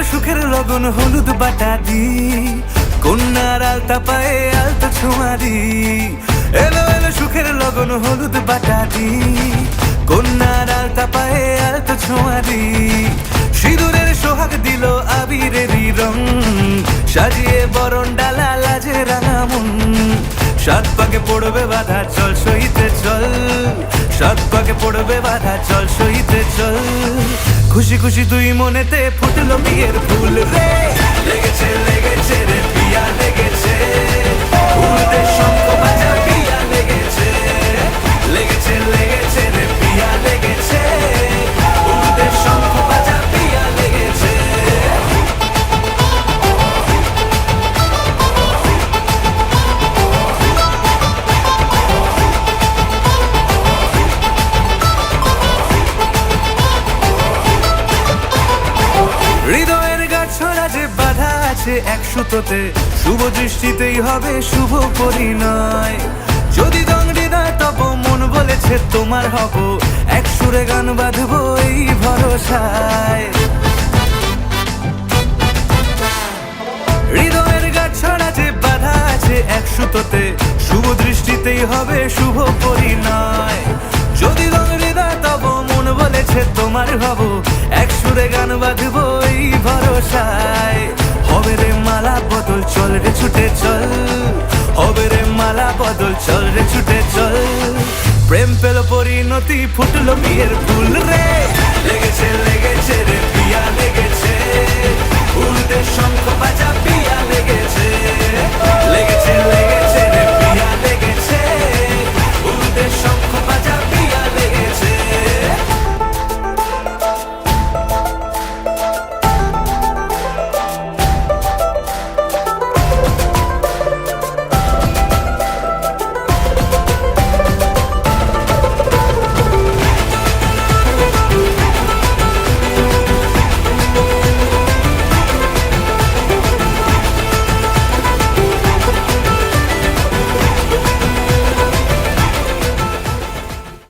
এলো সুখের লগন হলুদ বাটা দি, কন্যার আলতা পায়ে আলতা ছোঁয়া দি। এলো সুখের লগন হলুদ বাটা দি, কন্যার আলতা পায়ে আলতা ছোঁয়া দি। সিঁদুরের সোহাগ দিল আবিরেরই রং, সাজিয়ে বরণ ডালা লাজে রাঙা মন। সাত পাকে পড়বে বাধা চল সইতে চল, সাত পাকে পড়বে বাধা চল সইতে চল। খুশি খুশি দুই মনেতে ফুটলো বিয়ের ফুল রে, লেগেছে লেগেছে রে পিয়া লেগেছে, উড়তে শঙ্খ বাজা পিয়া লেগেছে, লেগেছে লেগেছে রে পিয়া লেগেছে, উড়তে শঙ্খ বাজা পিয়া লেগেছে। হৃদয়ের গাছড়া যে বাধা আছে এক সুতোতে, শুভ দৃষ্টিতেই হবে শুভ পরিণয়। যদি দংড়ি দেয় তব মন বলেছে তোমার হব, এক সুরে গান বাঁধবো এই ভরসায়। হৃদয়ের গাছড়া যে বাধা আছে এক সুতোতে, শুভ দৃষ্টিতেই হবে শুভ পরিণয়। যদি দংড়ি দেয় তব মন বলেছে তোমার হব, এক সুরে গান বাঁধবো এই ভরসায়। হবে রে মালা বদল চল রে ছুটে চল, হবে রে মালা বদল চল রে ছুটে চল। প্রেম পেল পরিণতি ফুটলো বিয়ের ফুল রে, লেগেছে লেগেছে রে পিয়া লেগেছে,